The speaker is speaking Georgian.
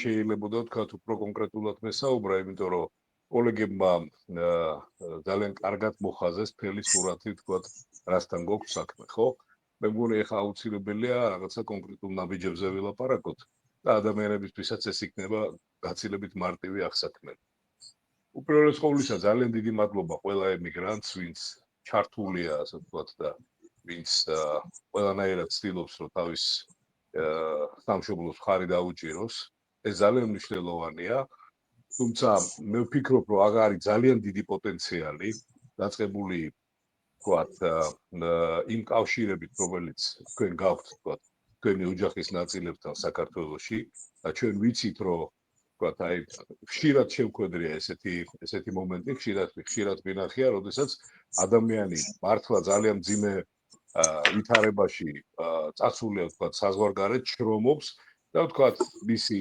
შეიძლებოდა თქვათ უფრო კონკრეტულად მესაუბრა, იმიტომ რომ კოლეგებმა ძალიან კარგად მოხაზეს ფელი სურათი თქვათ რასთან გვაქვს საქმე, ხო? მე მგონი ეხა აუცილებელია რაღაცა კონკრეტულ ნაბიჯებზე ვილაპარაკოთ და ადამიანებისთვისაც ეს იქნება გაცილებით მარტივი აღსაქმელი. უპირველეს ყოვლისა ძალიან დიდი მადლობა ყველა ემიგრანტს, ვინც ჩართულია, ასე ვთქვათ და ვინც ყველანაირად ცდილობს, რომ თავის სამშობლოს მხარი დაუჭიროს. ეს ძალიან მნიშვნელოვანია. თუმცა მე ვფიქრობ, რომ აქ არის ძალიან დიდი პოტენციალი დაწყებული ვთქვათ იმ კავშირებით, რომელიც თქვენ გაქვთ, ვთქვათ, თქვენი ოჯახის ნაწილებთან საქართველოში და ჩვენ ვიცით, რომ ვთქვათ, აი ხშირად შევხვედრია ესეთი მომენტი, ხშირად ვინახია, როდესაც ადამიანი მართლა ძალიან მძიმე ვითარებაში წასულია, ვთქვათ, საზღვარგარეთ შრომობს და ვთქვათ, მისი